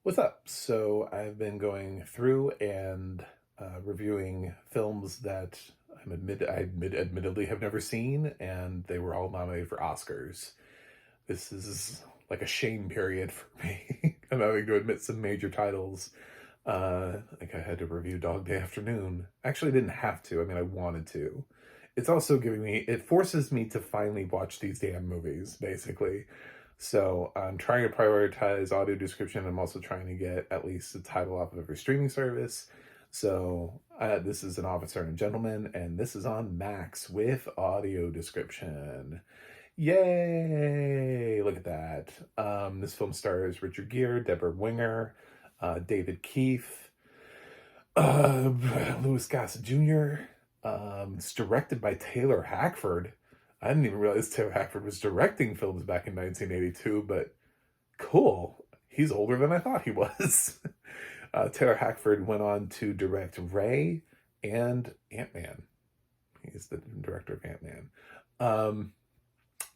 What's up? So I've been going through and reviewing films that admittedly have never seen, and they were all nominated for Oscars. This is like a shame period for me. I'm having to admit some major titles. Like I had to review Dog Day Afternoon. Actually, I didn't have to. I mean, I wanted to. It's also it forces me to finally watch these damn movies, basically. So I'm trying to prioritize audio description. I'm also trying to get at least the title off of every streaming service. So this is An Officer and a Gentleman, and this is on Max with audio description. Yay! Look at that. This film stars Richard Gere, Deborah Winger, David Keith, uh, Louis Gossett Jr. It's directed by Taylor Hackford. I didn't even realize Taylor Hackford was directing films back in 1982, but cool. He's older than I thought he was. Taylor Hackford went on to direct Ray and Ant-Man. He's the director of Ant-Man.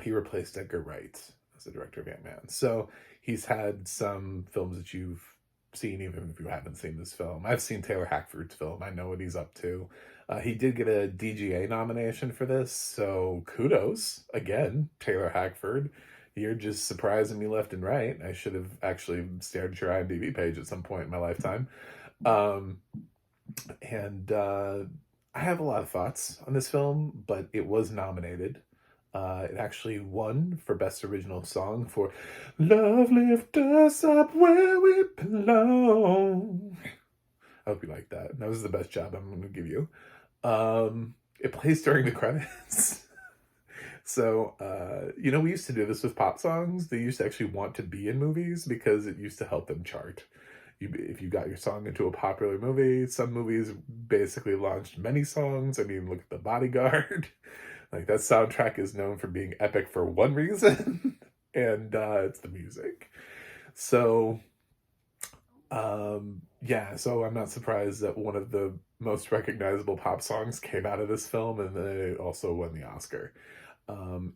He replaced Edgar Wright as the director of Ant-Man. So he's had some films that you've seen, even if you haven't seen this film. I've seen Taylor Hackford's film. I know what he's up to. He did get a DGA nomination for this, so kudos again, Taylor Hackford. You're just surprising me left and right. I should have actually stared at your IMDb page at some point in my lifetime. Um, and I have a lot of thoughts on this film, but it was nominated. It actually won for Best Original Song for Love Lift Us Up Where We Belong. I hope you like that. That was the best job I'm going to give you. It plays during the credits. So, we used to do this with pop songs. They used to actually want to be in movies because it used to help them chart. If you got your song into a popular movie, some movies basically launched many songs. I mean, look at The Bodyguard. Like, that soundtrack is known for being epic for one reason, and it's the music. So, so I'm not surprised that one of the most recognizable pop songs came out of this film, and then it also won the Oscar.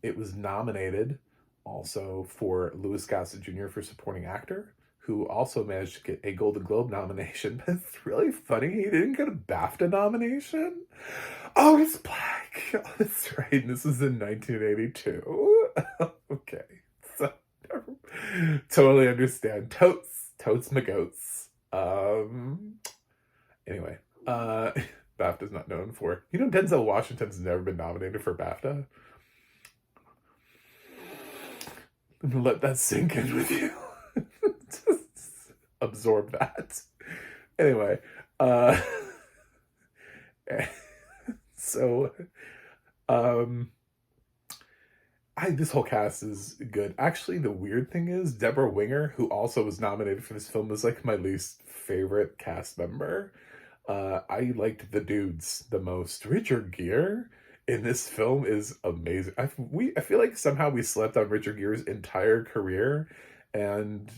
It was nominated also for Louis Gossett Jr. for supporting actor, who also managed to get a Golden Globe nomination. But it's really funny, he didn't get a BAFTA nomination. Oh, he's black. Oh, that's right. This is in 1982. Okay. So, totally understand. Totes my goats. Anyway, BAFTA's not known for. Denzel Washington's never been nominated for BAFTA. I'm gonna let that sink in with you. Just absorb that. Anyway, so, this whole cast is good. Actually, the weird thing is Deborah Winger, who also was nominated for this film, was like my least favorite cast member. I liked the dudes the most. Richard Gere in this film is amazing. I feel like somehow we slept on Richard Gere's entire career, and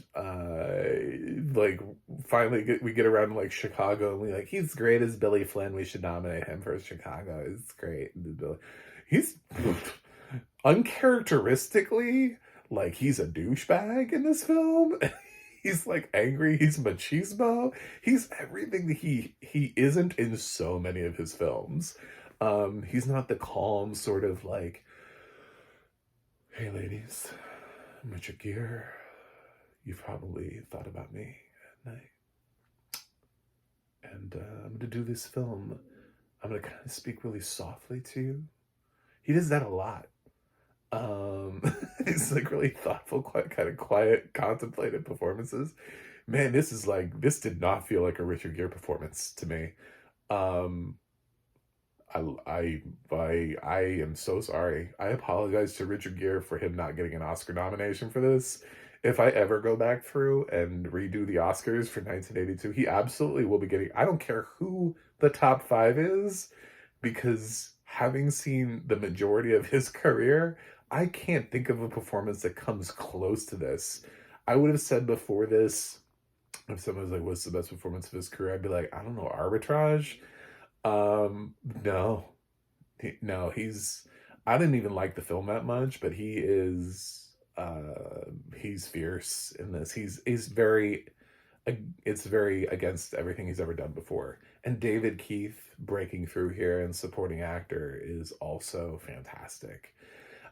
like finally we get around to like Chicago, and we like he's great as Billy Flynn. We should nominate him for Chicago. It's great. He's uncharacteristically like he's a douchebag in this film. He's like angry, he's machismo, he's everything that he isn't in so many of his films. He's not the calm sort of like, hey ladies, I'm Richard Gere. You've probably thought about me at night. And I'm gonna do this film. I'm gonna kind of speak really softly to you. He does that a lot. It's like really thoughtful, kind of quiet, contemplative performances. Man, this did not feel like a Richard Gere performance to me. Um, I am so sorry. I apologize to Richard Gere for him not getting an Oscar nomination for this. If I ever go back through and redo the Oscars for 1982, he absolutely will be getting. I don't care who the top five is, because having seen the majority of his career, I can't think of a performance that comes close to this. I would have said before this, if someone was like, what's the best performance of his career? I'd be like, I don't know, Arbitrage? No. No, I didn't even like the film that much, but he's fierce in this. He's very it's very against everything he's ever done before. And David Keith breaking through here and supporting actor is also fantastic.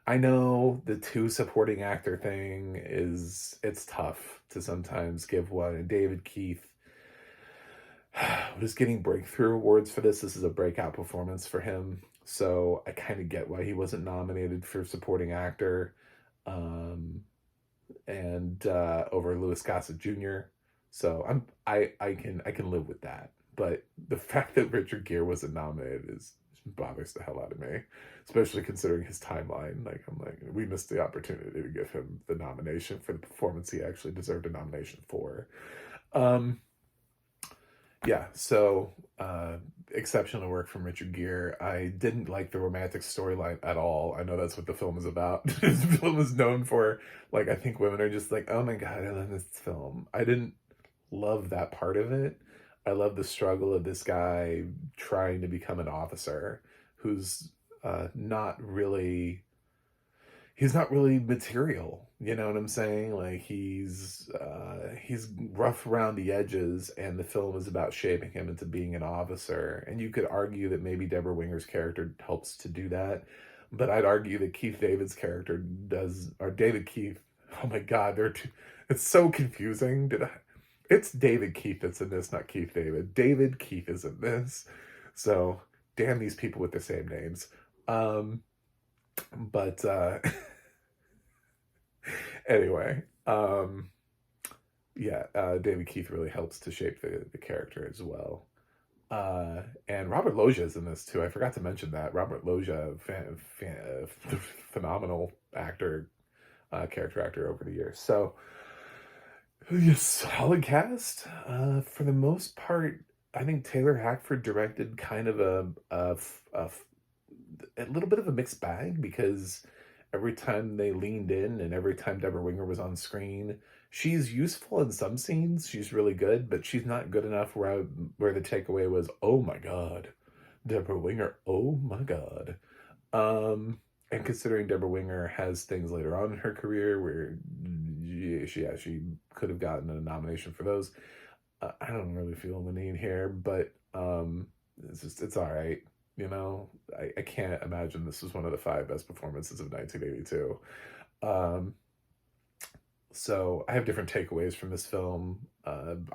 I know the two supporting actor thing is it's tough to sometimes give one. And David Keith was getting breakthrough awards for this. This is a breakout performance for him. So I kind of get why he wasn't nominated for supporting actor. Um, and over Louis Gossett Jr. So I can live with that. But the fact that Richard Gere wasn't nominated is bothers the hell out of me, especially considering his timeline. Like I'm like we missed the opportunity to give him the nomination for the performance he actually deserved a nomination for. Um, yeah, so exceptional work from Richard Gere. I didn't like the romantic storyline at all. I know that's what the film is about. This film is known for, like, I think women are just like, oh my god, I love this film. I didn't love that part of it. I love the struggle of this guy trying to become an officer who's not really he's not really material. You know what I'm saying? Like he's rough around the edges, and the film is about shaping him into being an officer. And you could argue that maybe Deborah Winger's character helps to do that, but I'd argue that Keith David's character does, or David Keith. Oh my God, they're too, it's so confusing. It's David Keith that's in this, not Keith David. David Keith is in this. So damn these people with the same names. Um, but anyway, yeah, David Keith really helps to shape the character as well. And Robert Loggia is in this too. I forgot to mention that. Robert Loggia, phenomenal actor, character actor over the years. So, yes, solid cast. For the most part, I think Taylor Hackford directed kind of a little bit of a mixed bag, because every time they leaned in and every time Deborah Winger was on screen, she's useful in some scenes. She's really good, but she's not good enough where the takeaway was, oh my god, Deborah Winger, oh my god. And considering Deborah Winger has things later on in her career where she could have gotten a nomination for those. I don't really feel the need here, but it's all right. You know, I can't imagine this was one of the 5 best performances of 1982. Um, so I have different takeaways from this film.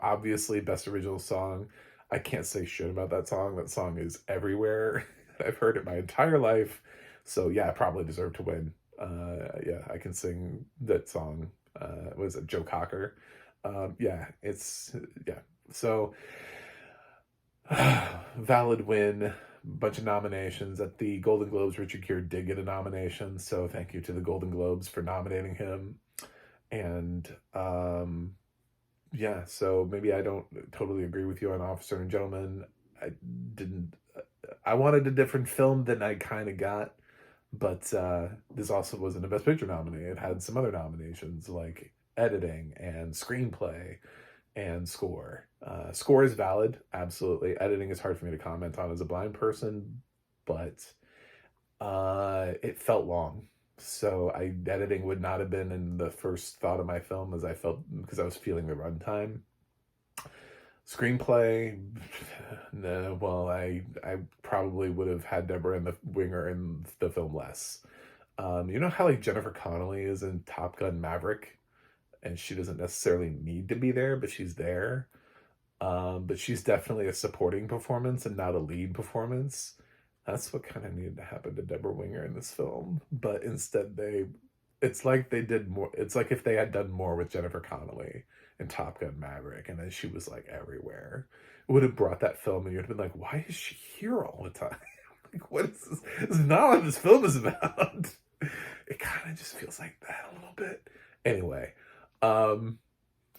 Obviously, best original song. I can't say shit about that song. That song is everywhere. I've heard it my entire life. So yeah, I probably deserve to win. Yeah, I can sing that song. Was it Joe Cocker? Yeah, yeah. So valid win. Bunch of nominations at the Golden Globes. Richard Gere did get a nomination, so thank you to the Golden Globes for nominating him. And yeah, so maybe I don't totally agree with you on Officer and Gentleman. I didn't. I wanted a different film than I kind of got, but this also wasn't a Best Picture nominee. It had some other nominations like editing and screenplay and score. Score is valid, absolutely. Editing is hard for me to comment on as a blind person, but it felt long. So editing would not have been in the first thought of my film, as I felt, because I was feeling the runtime. Screenplay, no, well, I probably would have had Deborah and the Winger in the film less. You know how like Jennifer Connelly is in Top Gun Maverick, and she doesn't necessarily need to be there, but she's there. But she's definitely a supporting performance and not a lead performance. That's what kind of needed to happen to Deborah Winger in this film. But instead it's like they did more. It's like if they had done more with Jennifer Connelly in Top Gun Maverick, and then she was like everywhere. It would have brought that film, and you'd have been like, why is she here all the time? Like, what is this? This is not what this film is about. It kind of just feels like that a little bit. Anyway,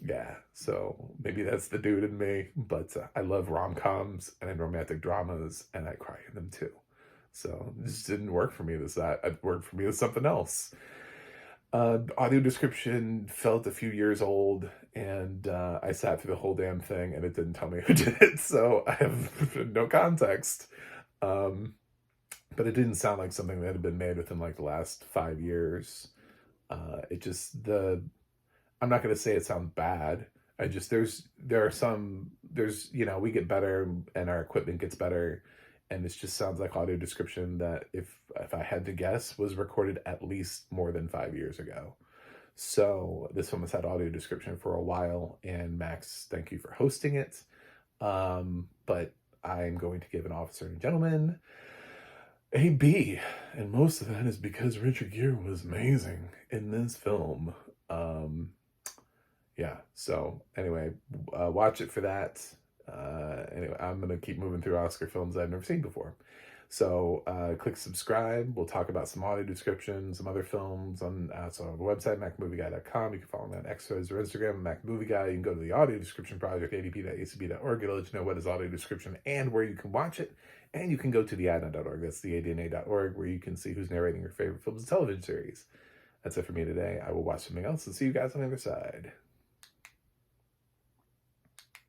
yeah, so maybe that's the dude in me, but I love rom-coms and romantic dramas, and I cry in them too. So this didn't work for me. It worked for me with something else. Audio description felt a few years old, and I sat through the whole damn thing, and it didn't tell me who did it, so I have no context. But it didn't sound like something that had been made within like the last 5 years. It just I'm not going to say it sounds bad. There's there are some, there's, you know, we get better and our equipment gets better. And this just sounds like audio description that if I had to guess was recorded at least more than 5 years ago. So this one has had audio description for a while, and Max, thank you for hosting it. But I'm going to give An Officer and a Gentleman a B, and most of that is because Richard Gere was amazing in this film. Um, yeah, so anyway, watch it for that. Anyway, I'm gonna keep moving through Oscar films I've never seen before. So click subscribe. We'll talk about some audio descriptions, some other films on so on the website, macmovieguy.com. You can follow me on X or Instagram, MacMovieGuy. You can go to the audio description project, adp.acb.org. It'll let you know what is audio description and where you can watch it. And you can go to the adna.org. That's the adna.org, where you can see who's narrating your favorite films and television series. That's it for me today. I will watch something else and see you guys on the other side.